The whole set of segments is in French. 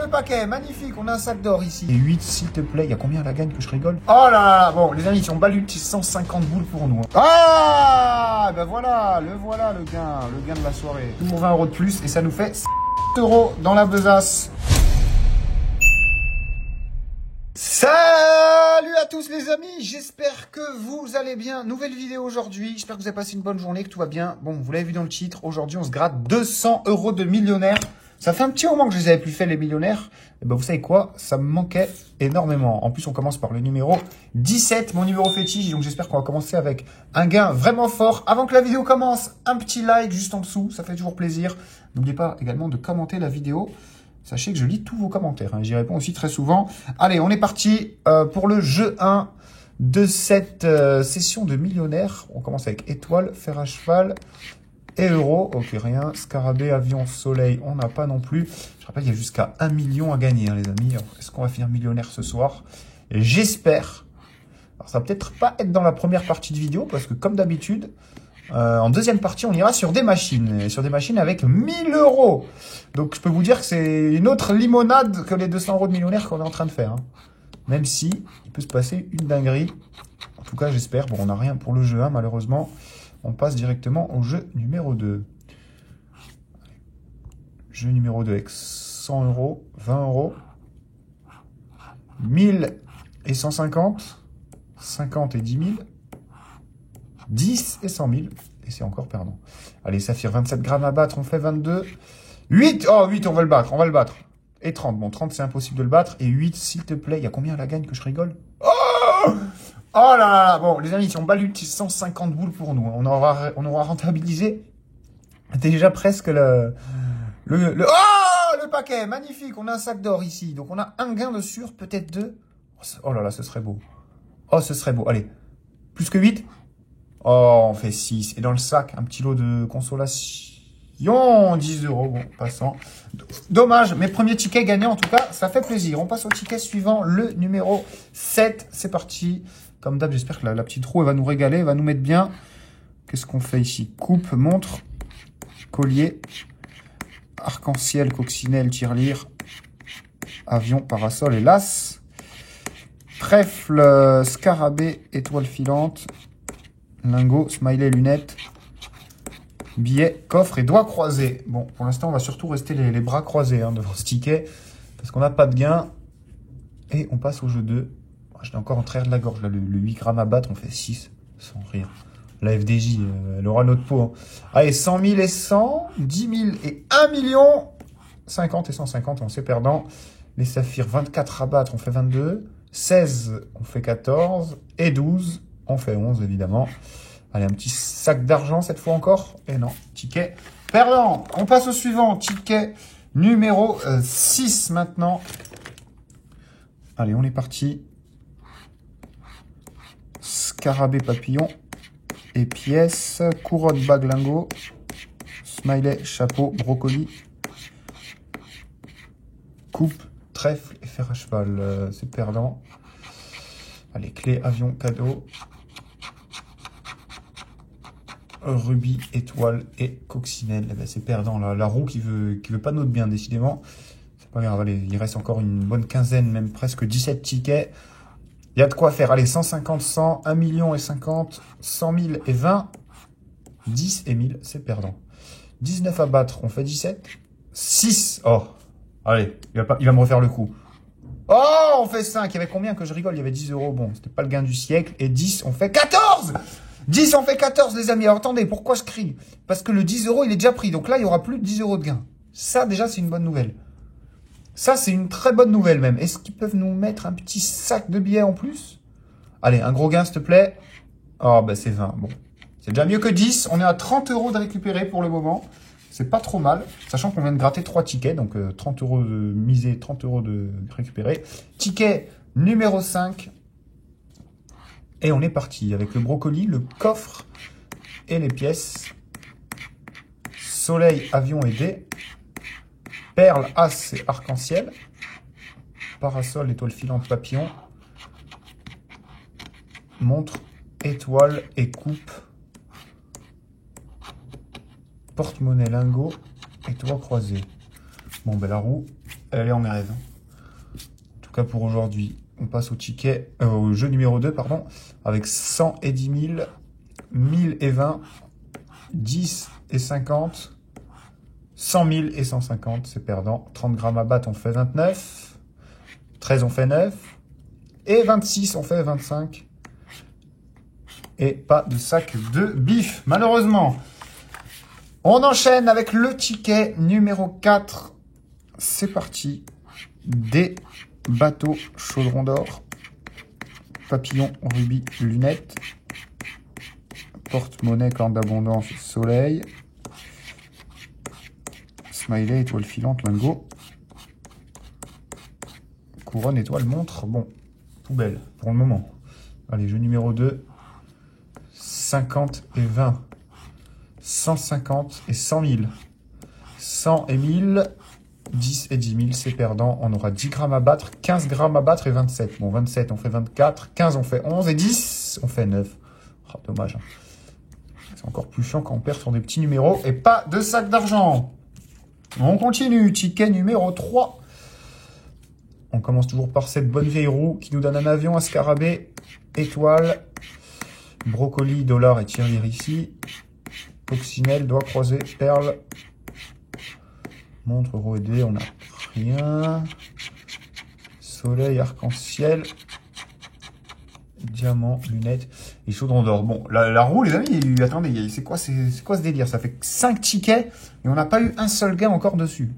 le paquet, magnifique, on a un sac d'or ici. Et 8, s'il te plaît, il y a combien à la gagne que je rigole? Oh là là, bon, les amis, si on bat l'ulti, 150 boules pour nous. Ah, ben voilà le gain de la soirée. Tout mon 20 € de plus et ça nous fait 7 € dans la besace. Salut à tous les amis, j'espère que vous allez bien. Nouvelle vidéo aujourd'hui, j'espère que vous avez passé une bonne journée, que tout va bien. Bon, vous l'avez vu dans le titre, aujourd'hui on se gratte 200 € de millionnaire. Ça fait un petit moment que je les avais plus fait les millionnaires. Et ben vous savez quoi, ça me manquait énormément. En plus on commence par le numéro 17, mon numéro fétiche. Donc j'espère qu'on va commencer avec un gain vraiment fort. Avant que la vidéo commence, un petit like juste en dessous, ça fait toujours plaisir. N'oubliez pas également de commenter la vidéo. Sachez que je lis tous vos commentaires, hein. J'y réponds aussi très souvent. Allez, on est parti pour le jeu 1 de cette session de millionnaire. On commence avec étoile, fer à cheval et euro. Ok, rien. Scarabée, avion, soleil, on n'a pas non plus. Je rappelle, il y a jusqu'à 1 million à gagner, hein, les amis. Est-ce qu'on va finir millionnaire ce soir? J'espère. Alors, ça va peut-être pas être dans la première partie de vidéo, parce que comme d'habitude, en deuxième partie, on ira sur des machines. Et sur des machines avec 1000 €. Donc, je peux vous dire que c'est une autre limonade que les 200 € de millionnaire qu'on est en train de faire, hein. Même si il peut se passer une dinguerie. En tout cas, j'espère. Bon, on n'a rien pour le jeu 1, malheureusement. On passe directement au jeu numéro 2. Jeu numéro 2 avec 100 €, 20 €, 1000 et 150, 50 et 10 000, 10 et 100 000, et c'est encore perdant. Allez, Saphir, 27 grammes à battre, on fait 22. 8, oh 8, on va le battre, Et 30, bon 30 c'est impossible de le battre, et 8 s'il te plaît, il y a combien à la gagne que je rigole? Oh là là, bon les amis, si on bat l'ulti, 150 boules pour nous, on aura rentabilisé déjà presque le paquet, magnifique, on a un sac d'or ici, donc on a un gain de sûr, peut-être deux. Oh là là, ce serait beau. Oh, ce serait beau, allez, plus que 8. Oh, on fait 6. Et dans le sac, un petit lot de consolation. 10 €. Bon, passant. Dommage. Mes premiers tickets gagnés, en tout cas, ça fait plaisir. On passe au ticket suivant, le numéro 7. C'est parti. Comme d'hab, j'espère que la petite roue, elle va nous régaler, elle va nous mettre bien. Qu'est-ce qu'on fait ici? Coupe, montre, collier, arc-en-ciel, coccinelle, tirelire, avion, parasol et lace. Trèfle, scarabée, étoile filante. Lingot, smiley, lunettes, billets, coffre et doigts croisés. Bon, pour l'instant, on va surtout rester les bras croisés, hein, devant ce ticket, parce qu'on n'a pas de gain. Et on passe au jeu 2. Je l'ai encore en travers de la gorge, là, le 8 grammes à battre, on fait 6, sans rire. La FDJ, elle aura notre peau, hein. Allez, 100 000 et 100, 10 000 et 1 million, 50 et 150, on s'est perdant. Les saphirs, 24 à battre, on fait 22, 16, on fait 14, et 12, on fait 11, évidemment. Allez, un petit sac d'argent cette fois encore. Et non, ticket perdant. On passe au suivant. Ticket numéro 6 maintenant. Allez, on est parti. Scarabée papillon. Et pièces. Couronne baglingo. Smiley, chapeau, brocoli. Coupe, trèfle et fer à cheval. C'est perdant. Allez, clé, avion, cadeau. Rubis, étoile et coccinelle. Eh ben, c'est perdant. La roue qui veut pas notre bien, décidément. C'est pas grave. Allez, il reste encore une bonne quinzaine, même presque 17 tickets. Il y a de quoi faire. Allez, 150, 100, 1 million et 50, 100 000 et 20, 10 et 1000, c'est perdant. 19 à battre, on fait 17. 6. Oh, allez, il va me refaire le coup. Oh, on fait 5. Il y avait combien que je rigole? Il y avait 10 €. Bon, c'était pas le gain du siècle. Et 10, on fait 14. 10, on fait 14, les amis. Alors, attendez, pourquoi je crie? Parce que le 10 €, il est déjà pris. Donc là, il n'y aura plus de 10 € de gain. Ça, déjà, c'est une bonne nouvelle. Ça, c'est une très bonne nouvelle, même. Est-ce qu'ils peuvent nous mettre un petit sac de billets en plus? Allez, un gros gain, s'il te plaît. Oh, ben, c'est 20. Bon. C'est déjà mieux que 10. On est à 30 € de récupérer pour le moment. C'est pas trop mal. Sachant qu'on vient de gratter 3 tickets. Donc, 30 € de misé, 30 € de récupérer. Ticket numéro 5. Et on est parti avec le brocoli, le coffre et les pièces. Soleil, avion et dés. Perle, as et arc-en-ciel. Parasol, étoile filante, papillon. Montre, étoile et coupe. Porte-monnaie, lingot et doigts croisés. Bon, ben la roue, elle est en grève. En tout cas pour aujourd'hui. On passe au ticket, au jeu numéro 2, pardon, avec 100 et 10 000, 1000 et 20, 10 et 50, 100 000 et 150, c'est perdant. 30 grammes à battre, on fait 29, 13 on fait 9, et 26 on fait 25. Et pas de sac de bif, malheureusement. On enchaîne avec le ticket numéro 4. C'est parti. Des bateaux chaudron d'or. Papillon, rubis, lunettes. Porte-monnaie, corne d'abondance, soleil. Smiley, étoile filante, lingot. Couronne, étoile, montre. Bon, poubelle pour le moment. Allez, jeu numéro 2. 50 et 20. 150 et 100 000. 100 et 1000. 10 et 10 000, c'est perdant. On aura 10 grammes à battre, 15 grammes à battre et 27. Bon, 27, on fait 24. 15, on fait 11. Et 10, on fait 9. Oh, dommage. C'est encore plus chiant quand on perd sur des petits numéros. Et pas de sac d'argent. On continue. Ticket numéro 3. On commence toujours par cette bonne vieille roue qui nous donne un avion, un scarabée, étoile, brocoli, dollar et tirelire ici. Coccinelle, doigt croisé, perle. Montre, euro et dé, on n'a rien. Soleil, arc-en-ciel. Diamant, lunettes et chaudron d'or. Bon, la roue, les amis, attendez, c'est quoi ce délire? Ça fait 5 tickets et on n'a pas eu un seul gain encore dessus.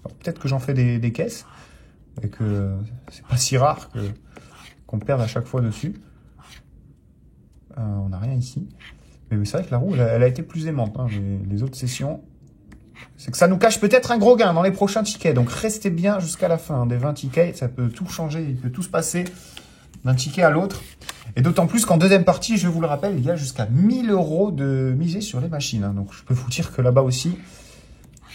Peut-être que j'en fais des caisses et que c'est pas si rare qu'on perde à chaque fois dessus. On n'a rien ici. Mais c'est vrai que la roue, elle a été plus aimante. Hein, les autres sessions... C'est que ça nous cache peut-être un gros gain dans les prochains tickets. Donc restez bien jusqu'à la fin des 20 tickets. Ça peut tout changer, il peut tout se passer d'un ticket à l'autre. Et d'autant plus qu'en deuxième partie, je vous le rappelle, il y a jusqu'à 1000 € de misée sur les machines. Hein. Donc je peux vous dire que là-bas aussi,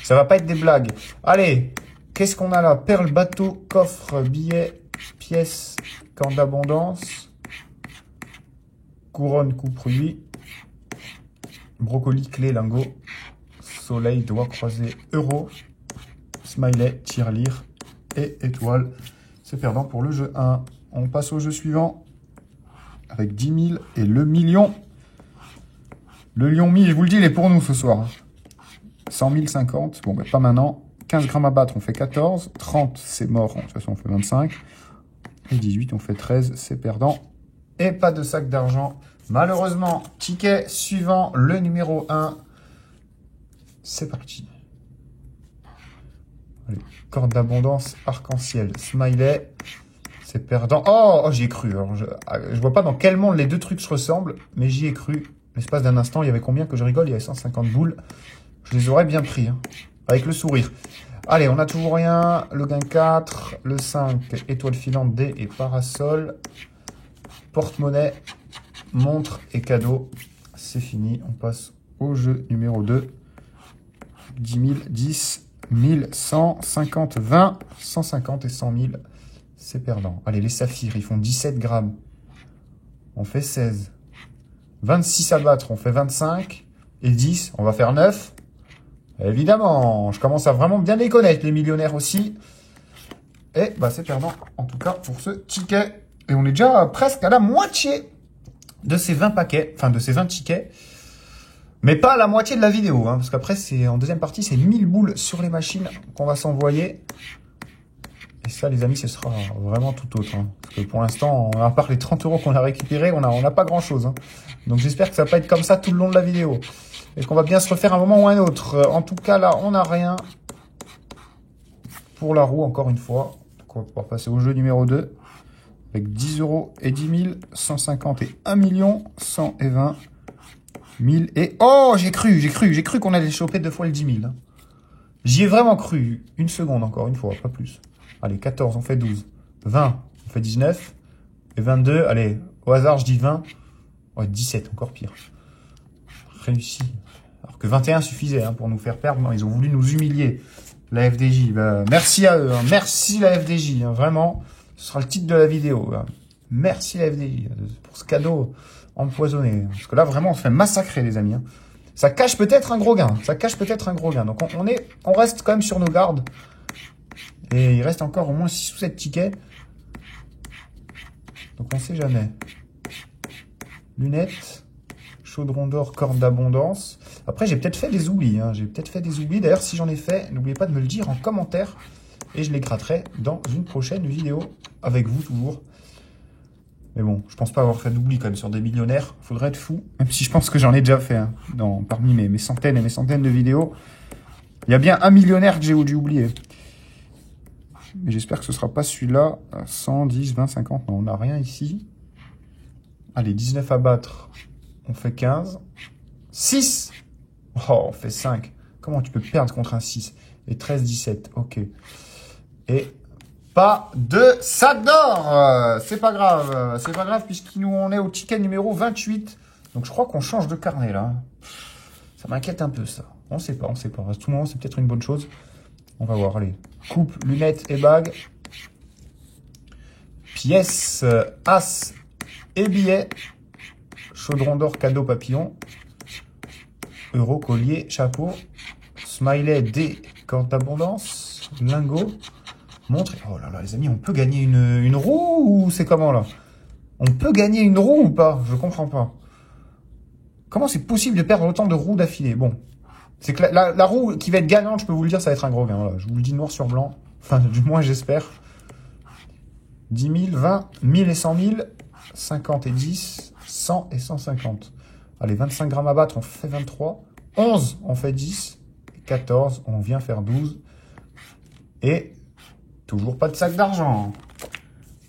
ça va pas être des blagues. Allez, qu'est-ce qu'on a là? Perle, bateau, coffre, billet, pièces, corne d'abondance, couronne, coupe, rubis, brocoli, clé, lingot. Soleil, doigt croisé, euro, smiley, tirelire et étoile. C'est perdant pour le jeu 1. On passe au jeu suivant avec 10 000 et le million. Le lion mi, je vous le dis, il est pour nous ce soir. 100 000, 50. Bon, ben pas maintenant. 15 grammes à battre, on fait 14. 30, c'est mort. De toute façon, on fait 25. Et 18, on fait 13. C'est perdant. Et pas de sac d'argent. Malheureusement, ticket suivant, le numéro 1. C'est parti. Allez, corde d'abondance, arc-en-ciel, smiley. C'est perdant. Oh, j'y ai cru. Alors, je vois pas dans quel monde les deux trucs se ressemblent, mais j'y ai cru. L'espace d'un instant, il y avait combien que je rigole? Il y avait 150 boules. Je les aurais bien pris, hein, avec le sourire. Allez, on n'a toujours rien. Le gain 4, le 5, étoile filante, dé et parasol. Porte-monnaie, montre et cadeau. C'est fini. On passe au jeu numéro 2. 10 000, 10, 1000, 100, 50, 20, 150 et 100 000. C'est perdant. Allez, les saphirs, ils font 17 grammes. On fait 16. 26 à battre, on fait 25. Et 10, on va faire 9. Évidemment, je commence à vraiment bien les connaître, les millionnaires aussi. Et bah c'est perdant, en tout cas, pour ce ticket. Et on est déjà presque à la moitié de ces 20 paquets, enfin de ces 20 tickets. Mais pas à la moitié de la vidéo, hein, parce qu'après, en deuxième partie, c'est 1000 boules sur les machines qu'on va s'envoyer. Et ça, les amis, ce sera vraiment tout autre. Hein, parce que pour l'instant, à part les 30 € qu'on a récupérés, on n'a pas grand-chose. Hein. Donc j'espère que ça va pas être comme ça tout le long de la vidéo. Et qu'on va bien se refaire un moment ou un autre. En tout cas, là, on n'a rien. Pour la roue, encore une fois. Donc on va pouvoir passer au jeu numéro 2. Avec 10 € et 10 000, 150 et 1 million, 100 et 20. 1000 et... Oh, j'ai cru qu'on allait choper 2 fois le 10 000. Hein. J'y ai vraiment cru. Une seconde encore, une fois, pas plus. Allez, 14, on fait 12. 20, on fait 19. Et 22, allez, au hasard, je dis 20. Ouais, 17, encore pire. Réussi. Alors que 21 suffisait hein, pour nous faire perdre. Non, ils ont voulu nous humilier. La FDJ, bah, merci à eux. Hein. Merci la FDJ, hein, vraiment. Ce sera le titre de la vidéo. Hein. Merci la FDJ pour ce cadeau empoisonné. Parce que là, vraiment, on se fait massacrer, les amis. Hein. Ça cache peut-être un gros gain. Donc, on reste quand même sur nos gardes. Et il reste encore au moins 6 ou 7 tickets. Donc on sait jamais. Lunettes. Chaudron d'or, corne d'abondance. Après, j'ai peut-être fait des oublis. Hein. J'ai peut-être fait des oublis. D'ailleurs, si j'en ai fait, n'oubliez pas de me le dire en commentaire. Et je les gratterai dans une prochaine vidéo. Avec vous, toujours. Mais bon, je pense pas avoir fait d'oubli quand même sur des millionnaires. Faudrait être fou. Même si je pense que j'en ai déjà fait. Hein, parmi mes centaines et mes centaines de vidéos. Il y a bien un millionnaire que j'ai dû oublier. Mais j'espère que ce sera pas celui-là. 100, 10, 20, 50. Non, on n'a rien ici. Allez, 19 à battre. On fait 15. 6. Oh, on fait 5. Comment tu peux perdre contre un 6? Et 13, 17. Ok. Et pas de sac d'or. C'est pas grave. C'est pas grave puisqu'on on est au ticket numéro 28. Donc je crois qu'on change de carnet là. Ça m'inquiète un peu ça. On sait pas, on sait pas. À tout moment, c'est peut-être une bonne chose. On va voir. Allez. Coupe, lunettes et bagues. Pièces, as et billets. Chaudron d'or, cadeau, papillon. Euro, collier, chapeau. Smiley, dés, corde d'abondance. Lingot. Montre. Oh là là, les amis, on peut gagner une roue ou c'est comment là? On peut gagner une roue ou pas? Je comprends pas. Comment c'est possible de perdre autant de roues d'affilée? Bon. C'est que la roue qui va être gagnante, je peux vous le dire, ça va être un gros gain. Voilà, je vous le dis noir sur blanc. Enfin, du moins, j'espère. 10 000, 20, 1000 et 100 000. 50 et 10. 100 et 150. Allez, 25 grammes à battre, on fait 23. 11, on fait 10. 14, on vient faire 12. Et toujours pas de sac d'argent.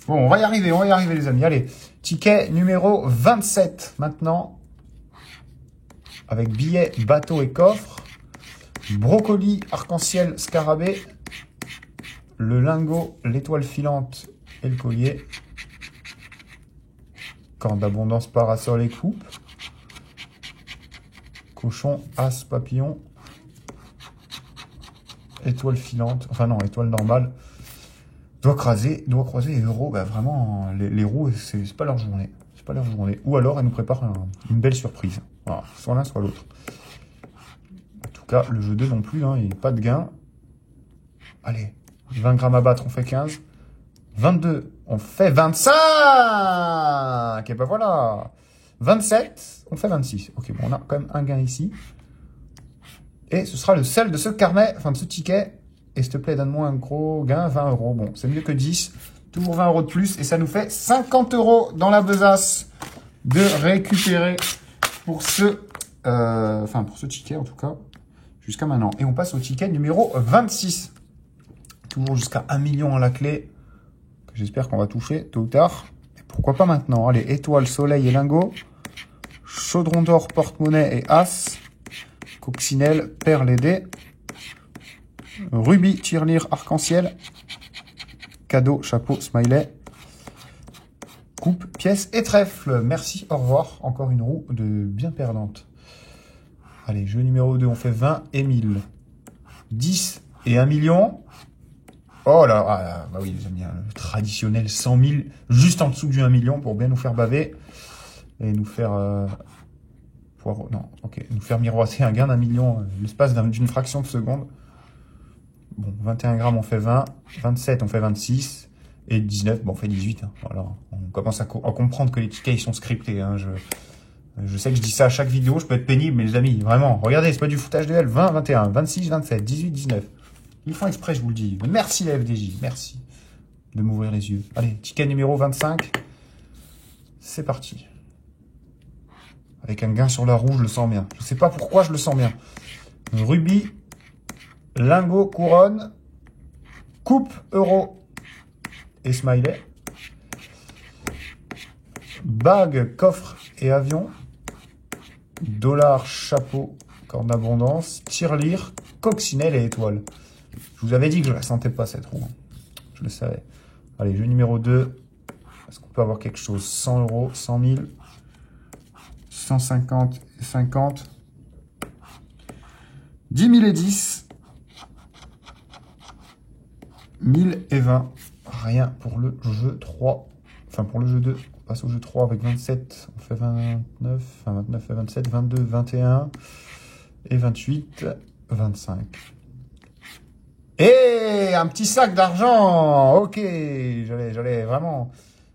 Bon, on va y arriver, les amis. Allez, ticket numéro 27 maintenant. Avec billets, bateau et coffre. Brocoli, arc-en-ciel, scarabée. Le lingot, l'étoile filante et le collier. Corde d'abondance, parasol et coupe. Cochon, as, papillon. Étoile filante. Enfin non, étoile normale. Doigt croisé et euro. Bah vraiment, les roues, c'est pas leur journée. C'est pas leur journée. Ou alors, elles nous préparent une belle surprise. Voilà, soit l'un, soit l'autre. En tout cas, le jeu 2 non plus, hein, il n'y a pas de gain. Allez, 20 grammes à battre, on fait 15. 22, on fait 25. Et ben voilà. 27, on fait 26. Ok, bon, on a quand même un gain ici. Et ce sera le seul de ce carnet, enfin de ce ticket. Et s'il te plaît, donne-moi un gros gain, 20 euros. Bon, c'est mieux que 10. Toujours 20 euros de plus. Et ça nous fait 50 euros dans la besace de récupérer pour ce ticket en tout cas, jusqu'à maintenant. Et on passe au ticket numéro 26. Toujours jusqu'à 1 million à la clé. J'espère qu'on va toucher tôt ou tard. Et pourquoi pas maintenant? Allez, étoile, soleil et lingot. Chaudron d'or, porte-monnaie et as. Coccinelle, perle et dés. Rubis, tirelire, arc-en-ciel. Cadeau, chapeau, smiley. Coupe, pièce et trèfle. Merci, au revoir. Encore une roue de bien perdante. Allez, jeu numéro 2, on fait 20 et 1000. 10 et 1 million. Oh là, bah oui, j'aime bien le traditionnel 100 000, juste en dessous du 1 million pour bien nous faire baver. Et nous faire... nous faire miroiter un gain d'1 million l'espace d'une fraction de seconde. Bon, 21 grammes, on fait 20. 27, on fait 26. Et 19, bon, on fait 18. Hein. Voilà. On commence à comprendre que les tickets, ils sont scriptés. Hein. Je sais que je dis ça à chaque vidéo, je peux être pénible, mais les amis, vraiment, regardez, c'est pas du foutage de L. 20, 21, 26, 27, 18, 19. Ils font exprès, je vous le dis. Merci la FDJ, merci de m'ouvrir les yeux. Allez, ticket numéro 25. C'est parti. Avec un gain sur la roue, je le sens bien. Je sais pas pourquoi je le sens bien. Rubis, lingot, couronne, coupe, euro et smiley. Bague, coffre et avion. Dollar, chapeau, corde d'abondance. Tirelire, coccinelle et étoile. Je vous avais dit que je la sentais pas cette roue. Je le savais. Allez, jeu numéro 2. Est-ce qu'on peut avoir quelque chose? 100 euros, 100 000, 150 et 50. 10 000 et 10. 1000 et 20. Rien pour le jeu 3. Enfin, pour le jeu 2. On passe au jeu 3 avec 27. On fait 29. Enfin, 29 et 27. 22, 21 et 28. 25. Et un petit sac d'argent. Ok, j'allais vraiment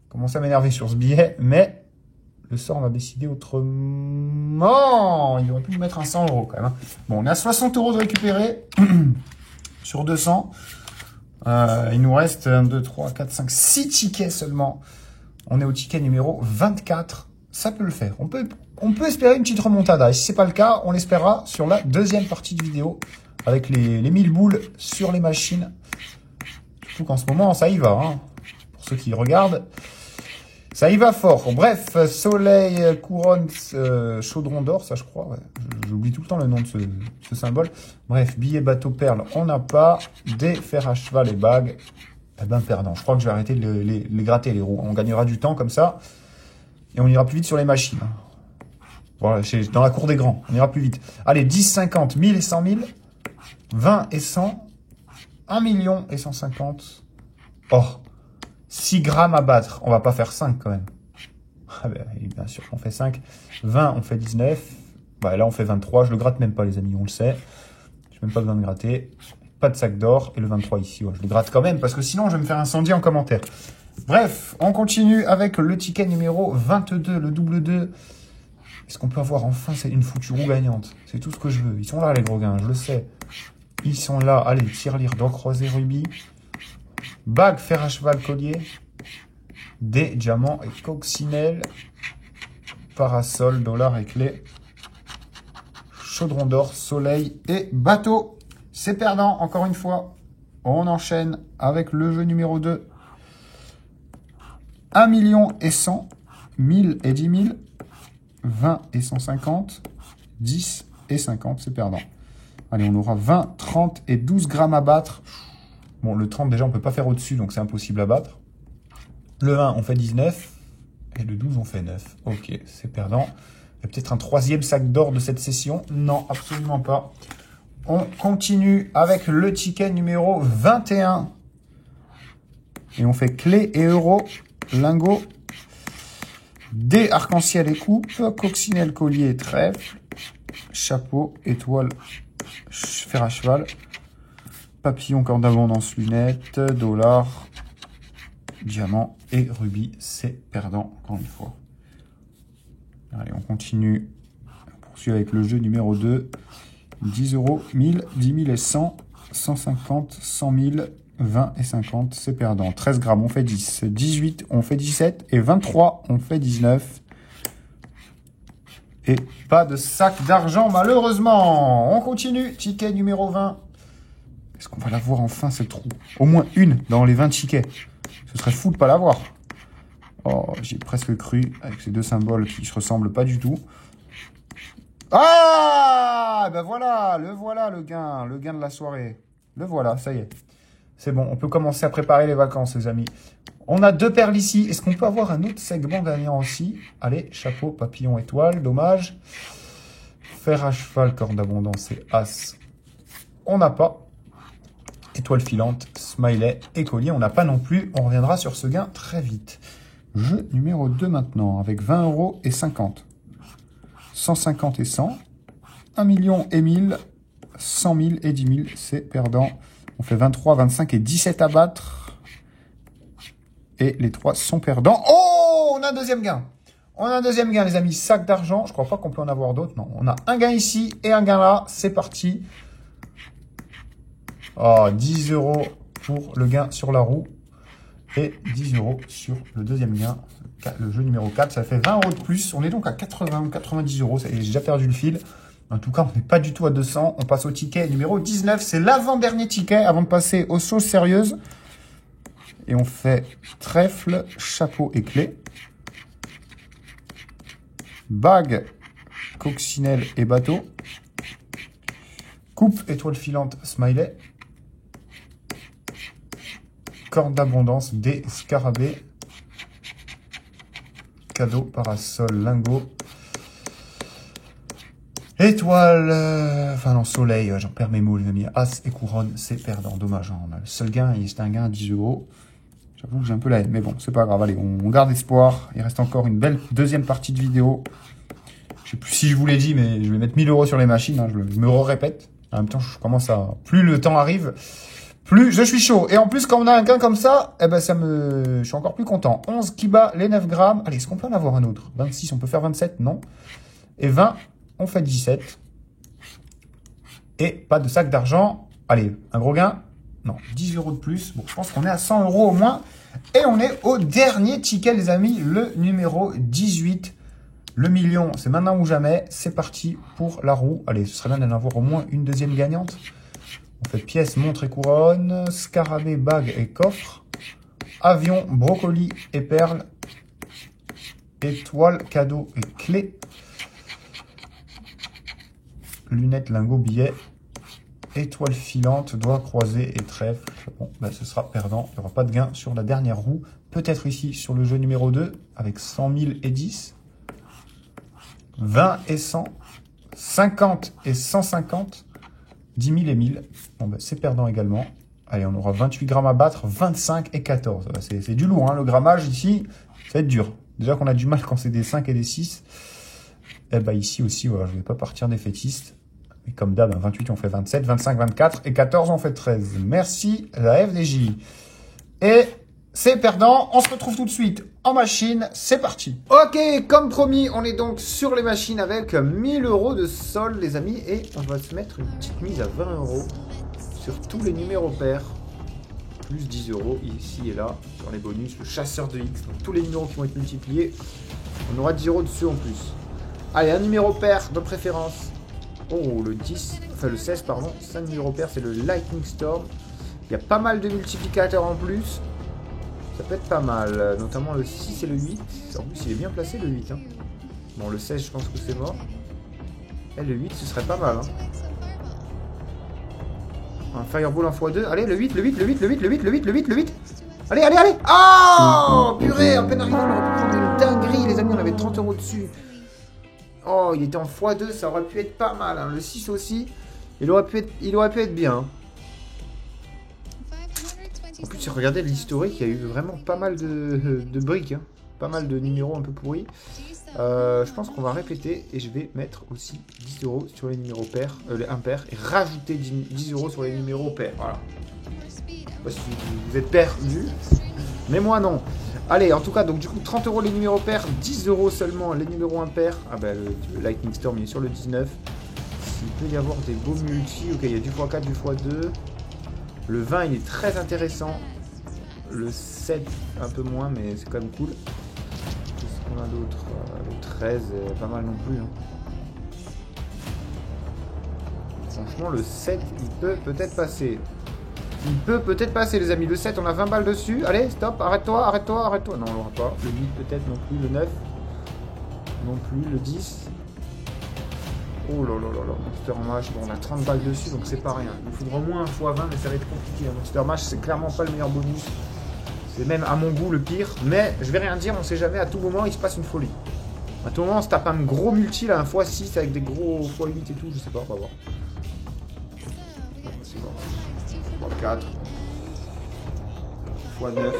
commencer à m'énerver sur ce billet, mais le sort m'a décidé autrement. Il aurait pu me mettre un 100 € quand même. Hein. Bon, on est à 60 € de récupérer sur 200. Il nous reste 1, 2, 3, 4, 5, 6 tickets seulement. On est au ticket numéro 24. Ça peut le faire. On peut espérer une petite remontada. Et si c'est pas le cas, on l'espérera sur la deuxième partie de vidéo avec les 1000 boules sur les machines. Surtout qu'en ce moment, ça y va. Hein. Pour ceux qui regardent, ça y va fort. Bref, soleil, couronne, chaudron d'or, ça je crois. Ouais. J'oublie tout le temps le nom de ce symbole. Bref, billet, bateau, perle, on n'a pas. Des fers à cheval et bagues. Eh ben, perdant. Je crois que je vais arrêter de les gratter, les roues. On gagnera du temps comme ça. Et on ira plus vite sur les machines. Voilà, dans la cour des grands. On ira plus vite. Allez, 10, 50, 1000 et 100 000. 20 et 100. 1 million et 150. Oh, 6 grammes à battre. On va pas faire 5 quand même. Ah ben, bien sûr qu'on fait 5. 20, on fait 19. Bah, là, on fait 23. Je le gratte même pas, les amis, on le sait. J'ai même pas besoin de gratter. Pas de sac d'or. Et le 23 ici, ouais, je le gratte quand même parce que sinon, je vais me faire incendier en commentaire. Bref, on continue avec le ticket numéro 22, le double 2. Est-ce qu'on peut avoir enfin une foutue roue gagnante? C'est tout ce que je veux. Ils sont là, les gros gains, je le sais. Ils sont là. Allez, tirelire, dent croisée, rubis. Bague, fer à cheval, collier. Des diamants et coccinelle. Parasol, dollar et clé. Chaudron d'or, soleil et bateau. C'est perdant, encore une fois. On enchaîne avec le jeu numéro 2. 1 million et 100, 1000 et 10 000, 20 et 150, 10 et 50, c'est perdant. Allez, on aura 20, 30 et 12 grammes à battre. Bon, le 30, déjà, on ne peut pas faire au-dessus, donc c'est impossible à battre. Le 1, on fait 19. Et le 12, on fait 9. Ok, c'est perdant. Il y a peut-être un troisième sac d'or de cette session. Non, absolument pas. On continue avec le ticket numéro 21. Et on fait clé et euro. Lingot, des arc-en-ciel et coupe, coccinelle, collier, trèfle, chapeau, étoile, fer à cheval, papillon, corde d'abondance, lunettes, dollar, diamant et rubis. C'est perdant, encore une fois. Allez, on continue. On poursuit avec le jeu numéro 2. 10 €, 1000, 10 000 et 100, 150, 100 000, 20 et 50, c'est perdant. 13 grammes, on fait 10. 18, on fait 17. Et 23, on fait 19. Et pas de sac d'argent, malheureusement. On continue. Ticket numéro 20. Est-ce qu'on va l'avoir enfin, cette roue? Au moins une dans les 20 tickets. Ce serait fou de pas l'avoir. Oh, j'ai presque cru, avec ces deux symboles qui se ressemblent pas du tout. Ah, ben voilà le gain de la soirée. Le voilà, ça y est. C'est bon, on peut commencer à préparer les vacances, les amis. On a 2 perles ici. Est-ce qu'on peut avoir un autre segment gagnant aussi? Allez, chapeau, papillon, étoile, dommage. Fer à cheval, corde d'abondance et as. On n'a pas. Étoile filante, smiley et collier. On n'a pas non plus. On reviendra sur ce gain très vite. Jeu numéro 2 maintenant, avec 20 € et 50. 150 et 100. 1 million et 1000. 100 000 et 10 000, c'est perdant. On fait 23, 25 et 17 à battre. Et les 3 sont perdants. Oh, on a un deuxième gain. On a un deuxième gain, les amis. Sac d'argent. Je crois pas qu'on peut en avoir d'autres. Non, on a un gain ici et un gain là. C'est parti. Oh, 10 € pour le gain sur la roue. Et 10 € sur le deuxième gain. Le jeu numéro 4, ça fait 20 € de plus. On est donc à 80 ou 90 €. J'ai déjà perdu le fil. En tout cas, on n'est pas du tout à 200. On passe au ticket numéro 19. C'est l'avant-dernier ticket avant de passer aux choses sérieuses. Et on fait trèfle, chapeau et clé. Bague, coccinelle et bateau. Coupe, étoile filante, smiley. Corde d'abondance, des scarabées. Cadeau, parasol, lingot. Étoile, enfin non, soleil, j'en perds mes mots, les amis. As et couronne, c'est perdant. Dommage, hein. Le seul gain, c'était un gain à 10 €. J'avoue que j'ai un peu la haine, mais bon, c'est pas grave. Allez, on garde espoir. Il reste encore une belle deuxième partie de vidéo. Je sais plus si je vous l'ai dit, mais je vais mettre 1000 € sur les machines. Hein, je me répète. En même temps, je commence à... Plus le temps arrive, plus je suis chaud. Et en plus, quand on a un gain comme ça, eh ben je suis encore plus content. 11 qui bat les 9 grammes. Allez, est-ce qu'on peut en avoir un autre? 26, on peut faire 27? Non. Et 20, on fait 17. Et pas de sac d'argent. Allez, un gros gain. Non, 10 € de plus. Bon, je pense qu'on est à 100 € au moins. Et on est au dernier ticket, les amis. Le numéro 18. Le million, c'est maintenant ou jamais. C'est parti pour la roue. Allez, ce serait bien d'en avoir au moins une deuxième gagnante. On fait pièce, montre et couronne. Scarabée, bague et coffre. Avion, brocoli et perles. Étoile, cadeau et clé. Lunettes, lingots, billets. Étoile filante, doigt croisé et trèfle. Bon, ben ce sera perdant. Il n'y aura pas de gain sur la dernière roue. Peut-être ici sur le jeu numéro 2 avec 100 000 et 10. 20 et 100. 50 et 150. 10 000 et 1000. Bon, ben, c'est perdant également. Allez, on aura 28 grammes à battre. 25 et 14. C'est du lourd, hein, le grammage ici. Ça va être dur. Déjà qu'on a du mal quand c'est des 5 et des 6. Et ben ici aussi, voilà, je ne vais pas partir défaitiste. Et comme d'hab, 28, on fait 27, 25, 24 et 14, on fait 13. Merci, la FDJ. Et c'est perdant. On se retrouve tout de suite en machine. C'est parti. Ok, comme promis, on est donc sur les machines avec 1000 € de solde, les amis. Et on va se mettre une petite mise à 20 € sur tous les numéros pairs. Plus 10 € ici et là. Sur les bonus, le chasseur de X. Donc tous les numéros qui vont être multipliés. On aura 10 € dessus en plus. Allez, un numéro pair de préférence. Oh, le 10, enfin le 16, pardon. 5 numéros pairs, c'est le Lightning Storm. Il y a pas mal de multiplicateurs en plus. Ça peut être pas mal. Notamment le 6 et le 8. En plus, il est bien placé, le 8. Hein. Bon, le 16, je pense que c'est mort. Et le 8, ce serait pas mal. Hein. Un Fireball en x2. Allez, le 8, le 8, le 8, le 8, le 8, le 8, le 8, le 8. Allez, allez, allez. Oh, purée, en peine arrivant, on aurait pu prendre une dinguerie, les amis. On avait 30 € dessus. Oh, il était en x2, ça aurait pu être pas mal. Hein. Le 6 aussi, il aurait pu être bien. En plus, regardez l'historique, il y a eu vraiment pas mal de briques. Hein. Pas mal de numéros un peu pourris. Je pense qu'on va répéter et je vais mettre aussi 10 € sur les numéros pairs, les impairs, et rajouter 10 € sur les numéros pairs. Voilà. Je sais pas si vous êtes perdu, mais moi non. Allez, en tout cas, donc du coup, 30 € les numéros pairs, 10 € seulement les numéros impairs. Ah ben, le Lightning Storm, il est sur le 19. S'il peut y avoir des beaux multi, ok, il y a du x4, du x2. Le 20, il est très intéressant. Le 7, un peu moins, mais c'est quand même cool. Qu'est-ce qu'on a d'autre? Le 13, pas mal non plus. Hein. Franchement, le 7, il peut peut-être passer. Il peut peut-être passer, les amis. Le 7, on a 20 balles dessus. Allez, stop, arrête-toi, arrête-toi, arrête-toi. Non, on l'aura pas. Le 8, peut-être non plus. Le 9, non plus. Le 10. Oh là là là là. Monster Mash, bon, on a 30 balles dessus, donc c'est pas rien. Il nous faudra au moins un x20, mais ça va être compliqué. Monster Mash, c'est clairement pas le meilleur bonus. C'est même, à mon goût, le pire. Mais je vais rien dire, on sait jamais. À tout moment, il se passe une folie. À tout moment, on se tape un gros multi, là, un x6 avec des gros x8 et tout. Je sais pas, on va voir. C'est bon. 4 x 9.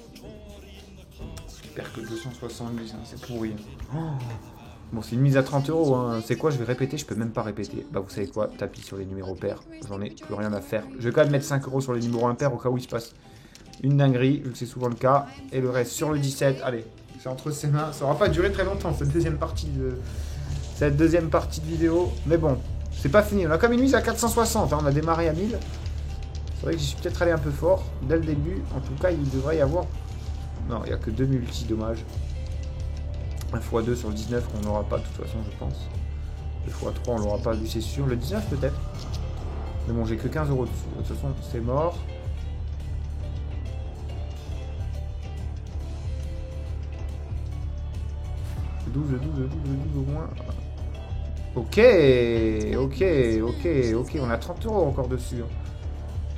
Bon. J'espère que 270, hein, c'est pourri. Oh. Bon, c'est une mise à 30 €. Hein. C'est quoi? Je vais répéter, je peux même pas répéter. Bah, vous savez quoi? Tapis sur les numéros pairs. J'en ai plus rien à faire. Je vais quand même mettre 5 € sur les numéros impairs au cas où il se passe une dinguerie, vu que c'est souvent le cas. Et le reste sur le 17. Allez, c'est entre ses mains. Ça aura pas duré très longtemps, cette deuxième partie de vidéo. Mais bon, c'est pas fini. On a quand même une mise à 460. Hein. On a démarré à 1000. C'est vrai que j'y suis peut-être allé un peu fort dès le début. En tout cas, il devrait y avoir... Non, il n'y a que 2 multi, dommage. Un x2 sur le 19 qu'on n'aura pas de toute façon, je pense. Le x3, on l'aura pas, lui c'est sûr. Le 19 peut-être. Mais bon, j'ai que 15 € dessus. De toute façon, c'est mort. Le 12 au moins. Ok, on a 30 € encore dessus.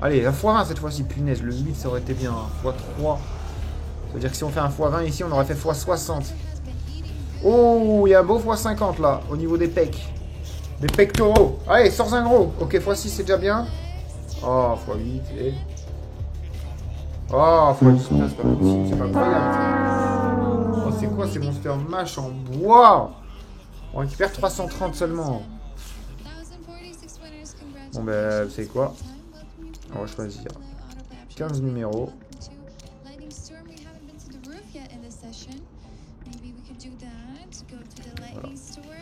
Allez, un x20 cette fois-ci, punaise, le 8 ça aurait été bien, x3. Ça veut dire que si on fait un x20 ici, on aurait fait x60. Oh, il y a un beau x50 là, au niveau des pecs. Des pectoraux. Allez, sors un gros. Ok, x6 c'est déjà bien. Oh, x8 et... Oh, x10, c'est pas possible, c'est pas incroyable. Oh, c'est quoi ces Monster Mash en bois? On récupère 330 seulement. Bon ben, vous savez quoi? On va choisir 15 numéros. Voilà.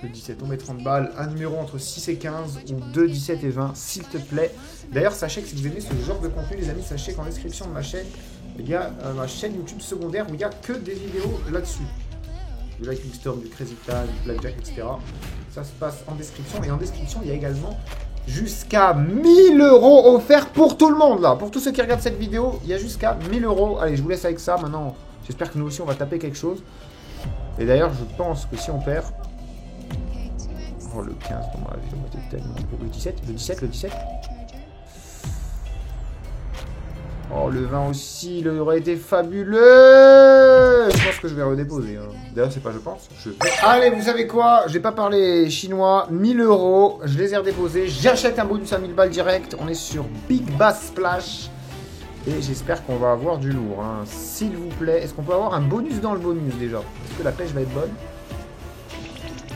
Le 17, on met 30 balles. Un numéro entre 6 et 15 ou 2, 17 et 20, s'il te plaît. D'ailleurs, sachez que si vous aimez ce genre de contenu, les amis, sachez qu'en description de ma chaîne, il y a ma chaîne YouTube secondaire où il n'y a que des vidéos là-dessus. Du Lightning Storm, du Crazy Time, du Blackjack, etc. Ça se passe en description. Et en description, il y a également jusqu'à 1000 € offerts pour tout le monde, là. Pour tous ceux qui regardent cette vidéo, il y a jusqu'à 1000 €. Allez, je vous laisse avec ça. Maintenant, j'espère que nous aussi, on va taper quelque chose. Et d'ailleurs, je pense que si on perd... Oh, le 15, dommage, il tellement beau. Le 17, le 17, le 17. Oh, le 20 aussi, il aurait été fabuleux. Je pense que je vais redéposer. Hein. D'ailleurs, c'est pas je pense. Allez, vous savez quoi? Je vais pas parler chinois. 1000 €, je les ai redéposés. J'achète un bonus à 1000 balles direct. On est sur Big Bass Splash. Et j'espère qu'on va avoir du lourd. Hein. S'il vous plaît, est-ce qu'on peut avoir un bonus dans le bonus déjà? Est-ce que la pêche va être bonne?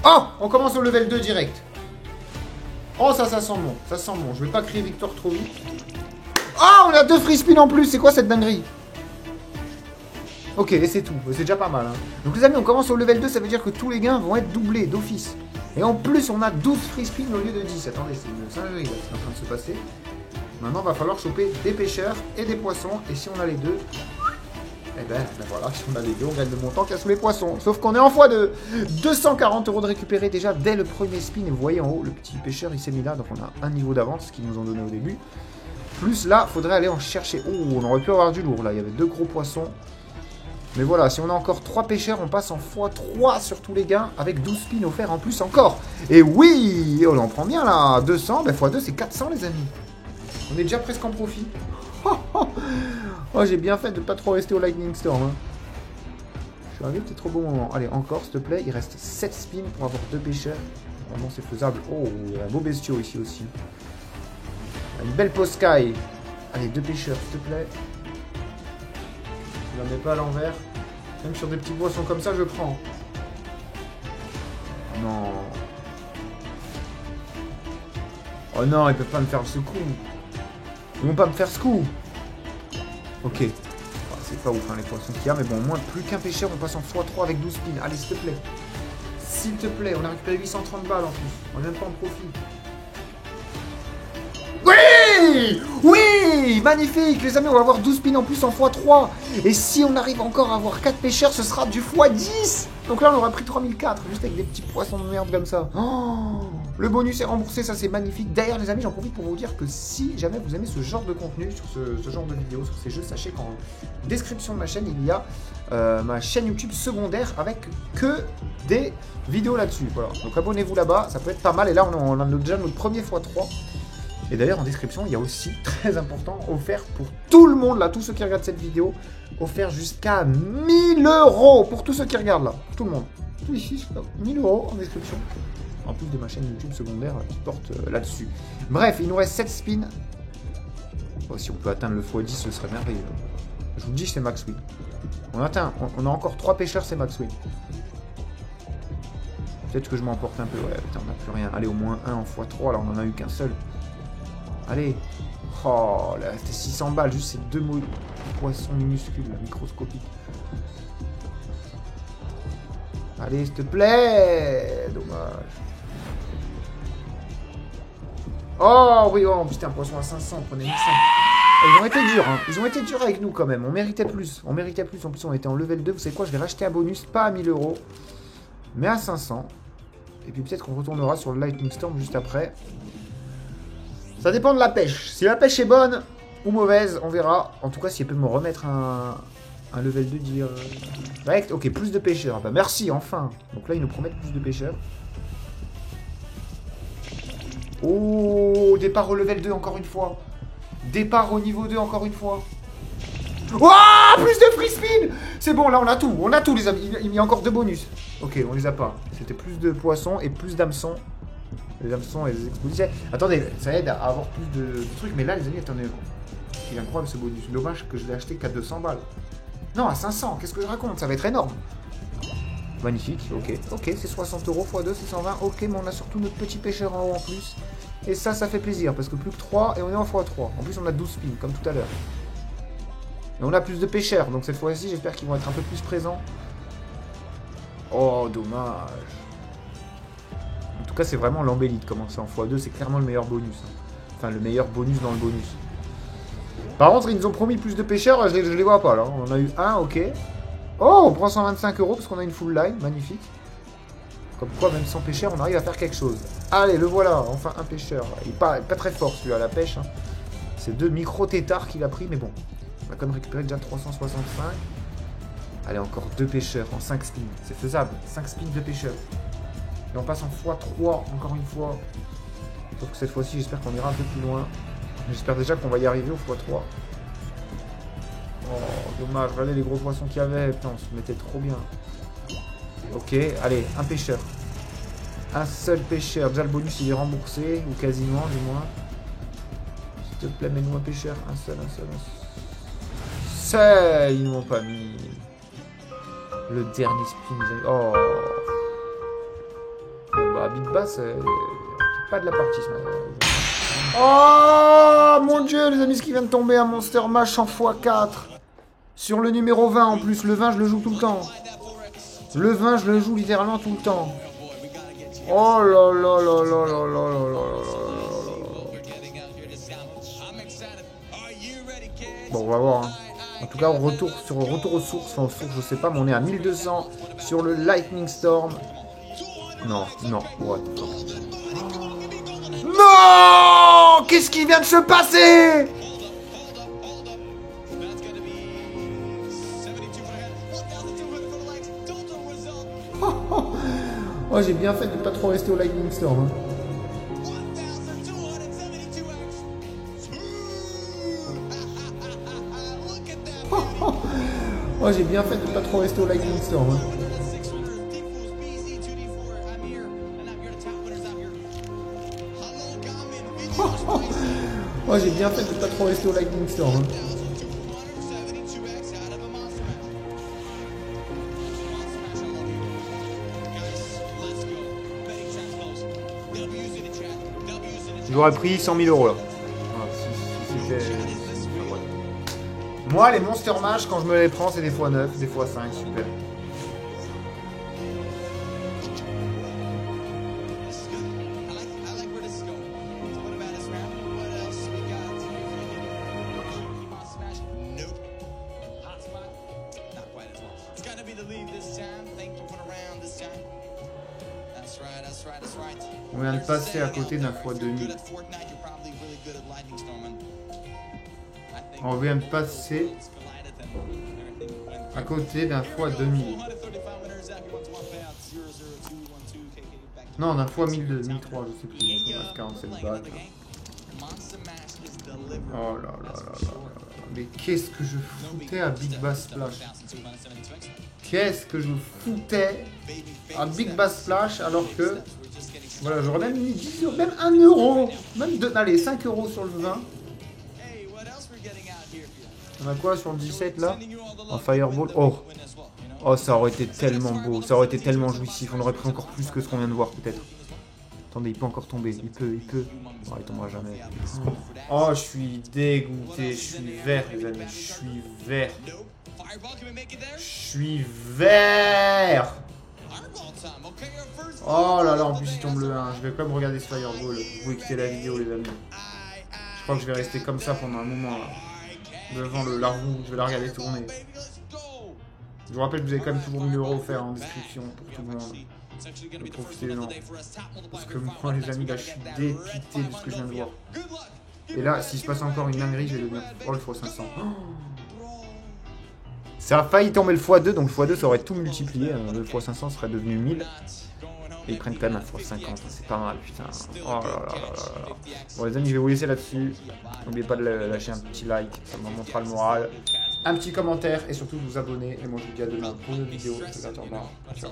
Oh, on commence au level 2 direct. Oh, ça sent bon. Ça sent bon. Je vais pas crier victoire trop vite. Oh, on a 2 free spins en plus. C'est quoi cette dinguerie? Ok, et c'est tout. C'est déjà pas mal. Hein. Donc les amis, on commence au level 2. Ça veut dire que tous les gains vont être doublés d'office. Et en plus, on a 12 free spins au lieu de 10. Attendez, c'est une singerie là qui est en train de se passer. Maintenant, il va falloir choper des pêcheurs et des poissons. Et si on a les deux... Eh ben voilà, si on a les deux, on gagne le montant qu'il y a sous les poissons. Sauf qu'on est en x2. 240 € de récupérer déjà dès le premier spin. Et vous voyez en haut, le petit pêcheur, il s'est mis là. Donc on a un niveau d'avance, ce qu'ils nous ont donné au début. Plus là, il faudrait aller en chercher. Oh, on aurait pu avoir du lourd là. Il y avait 2 gros poissons. Mais voilà, si on a encore 3 pêcheurs, on passe en x3 sur tous les gains. Avec 12 spins offerts en plus encore. Et oui, on en prend bien là. 200, ben x2 c'est 400 les amis. On est déjà presque en profit. Oh, j'ai bien fait de pas trop rester au Lightning Storm. Hein. Je suis arrivé peut-être au bon moment. Allez, encore, s'il te plaît. Il reste 7 spins pour avoir 2 pêcheurs. Vraiment, c'est faisable. Oh, il y a un beau bestiau ici aussi. Une belle poscaille. Allez, 2 pêcheurs, s'il te plaît. Je la mets pas à l'envers. Même sur des petits poissons comme ça, je prends. Non. Oh non, ils peuvent pas me faire ce coup. Ils vont pas me faire ce coup. Ok. Oh, c'est pas ouf hein, les poissons qu'il y a, mais bon, au moins plus qu'un pêcheur, on passe en x3 avec 12 spins. Allez, s'il te plaît. S'il te plaît, on a récupéré 830 balles en plus. On est même pas en profit. Oui! Oui! Magnifique! Les amis, on va avoir 12 spins en plus en x3. Et si on arrive encore à avoir 4 pêcheurs, ce sera du x10. Donc là, on aura pris 3004, juste avec des petits poissons de merde comme ça. Oh, le bonus est remboursé, ça c'est magnifique. D'ailleurs, les amis, j'en profite pour vous dire que si jamais vous aimez ce genre de contenu, sur ce genre de vidéos, sur ces jeux, sachez qu'en description de ma chaîne, il y a ma chaîne YouTube secondaire avec que des vidéos là-dessus. Voilà. Donc abonnez-vous là-bas, ça peut être pas mal. Et là, on a déjà notre premier x3. Et d'ailleurs, en description, il y a aussi, très important, offert pour tout le monde, là, tous ceux qui regardent cette vidéo, offert jusqu'à 1000 € pour tous ceux qui regardent, là, tout le monde. Tout ici, 1000 € en description. En plus de ma chaîne YouTube secondaire qui porte là-dessus. Bref, il nous reste 7 spins. Oh, si on peut atteindre le x10, ce serait merveilleux. Je vous le dis, c'est max win. On a encore 3 pêcheurs, c'est max win. Peut-être que je m'emporte un peu. Ouais, putain, on n'a plus rien. Allez, au moins 1 en x3, là, on en a eu qu'un seul. Allez. Oh, là, c'était 600 balles, juste ces 2 poissons minuscules, là, microscopiques. Allez, s'il te plaît. Dommage. Oh, oui, oh, putain, poisson à 500, prenez 1100. Ils ont été durs, hein. Ils ont été durs avec nous, quand même. On méritait plus. On méritait plus. En plus, on était en level 2. Vous savez quoi, je vais racheter un bonus, pas à 1000 €, mais à 500. Et puis peut-être qu'on retournera sur le Lightning Storm juste après. Ça dépend de la pêche. Si la pêche est bonne ou mauvaise, on verra. En tout cas, si elle peut me remettre un level 2 direct. Ok, plus de pêcheurs. Bah merci, enfin. Donc là, ils nous promettent plus de pêcheurs. Oh, départ au level 2 encore une fois. Départ au niveau 2 encore une fois. Oh, plus de free spin. C'est bon, là, on a tout. On a tout, les amis. Il y a encore 2 bonus. Ok, on les a pas. C'était plus de poissons et plus d'hameçons. Les hameçons et les explosifs. Attendez, ça aide à avoir plus de trucs. Mais là, les amis, attendez. Il est incroyable ce bonus. Dommage que je l'ai acheté qu'à 200 balles. Non, à 500. Qu'est-ce que je raconte? Ça va être énorme. Magnifique. Ok, ok. C'est 60 € x 2, c'est 120. Ok, mais on a surtout notre petit pêcheur en haut en plus. Et ça fait plaisir, parce que plus que 3, et on est en x3. En plus, on a 12 spins, comme tout à l'heure. Et on a plus de pêcheurs, donc cette fois-ci, j'espère qu'ils vont être un peu plus présents. Oh, dommage. En tout cas, c'est vraiment l'embellie de commencer en x2, c'est clairement le meilleur bonus. Enfin, le meilleur bonus dans le bonus. Par contre, ils nous ont promis plus de pêcheurs, je les vois pas, là. On en a eu un, ok. Oh, on prend 125 € parce qu'on a une full line, magnifique. Comme quoi, même sans pêcheur, on arrive à faire quelque chose. Allez, le voilà, enfin un pêcheur. Il n'est pas très fort, celui-là, à la pêche. Hein. C'est 2 micro-tétards qu'il a pris, mais bon. On a quand même récupéré déjà 365. Allez, encore 2 pêcheurs en 5 spins. C'est faisable, 5 spins de pêcheurs. Et on passe en x3, encore une fois. Sauf que cette fois-ci, j'espère qu'on ira un peu plus loin. J'espère déjà qu'on va y arriver au x3. Oh, dommage, regardez les gros poissons qu'il y avait. Putain, on se mettait trop bien. Ok, allez, un pêcheur. Un seul pêcheur. Déjà, le bonus, il est remboursé, ou quasiment, du moins. S'il te plaît, mets-nous un pêcheur. Un seul. Seul, ils ne m'ont pas mis. Le dernier spin. Oh. Bon, bah, Big Bass, pas de la partie, ce matin. Oh mon dieu, les amis, ce qui vient de tomber, un Monster Mash en x4. Sur le numéro 20 en plus. Le 20, je le joue tout le temps. Le 20, je le joue littéralement tout le temps. Oh là là là là là là là là là. Bon, on va voir. Hein. En tout cas, on retour aux sources. Enfin, aux sources, je sais pas, mais on est à 1200 sur le Lightning Storm. Non, what? Non! Qu'est-ce qui vient de se passer? Oh, j'ai bien fait de ne pas trop rester au Lightning Storm. Hein. Oh, j'ai bien fait de ne pas trop rester au Lightning Storm. Hein. Oh, j'ai bien fait de ne pas trop rester au Lightning Storm. Hein. J'aurais pris 100 000 € là. Voilà, si moi, les Monster Mash, quand je me les prends, c'est des x9, des x5, super. On vient de passer à côté d'un x2000. On vient de passer à côté d'un x2000. Non, d'un x1002, 1003, je sais plus. 47 balles. Oh là là là là. Mais qu'est-ce que je foutais à Big Bass Splash? Qu'est-ce que je foutais à Big Bass Splash alors que... Voilà, j'aurais même mis 10 €, même 1 €, même 2, allez, 5 € sur le 20. On a quoi sur le 17 là? En Fireball. Oh, ça aurait été tellement beau, ça aurait été tellement jouissif. On aurait pris encore plus que ce qu'on vient de voir peut-être. Attendez, il peut encore tomber, il peut. Oh, il tombera jamais. Oh, je suis dégoûté, je suis vert les amis, je suis vert. Je suis vert. Oh là là, en plus il tombe le 1. Je vais quand même regarder ce Fireball. Vous pouvez quitter la vidéo les amis. Je crois que je vais rester comme ça pendant un moment là. Devant la roue, je vais la regarder tourner. Je vous rappelle que vous avez quand même toujours 1000 € offerts en description pour tout le monde. Donc profitez-en. Parce que moi les amis, là je suis dépité de ce que je viens de voir. Et là, s'il se passe encore une dinguerie, je vais devenir le x500. Ça a failli tomber le x2, donc le x2 ça aurait tout multiplié. Le x500 serait devenu 1000. Et ils prennent quand même un x50, c'est pas mal, putain. Oh là là là là. Bon les amis, je vais vous laisser là-dessus. N'oubliez pas de lâcher un petit like, ça me montrera le moral. Un petit commentaire et surtout de vous abonner. Et moi je vous dis à demain pour une autre vidéo. Ciao.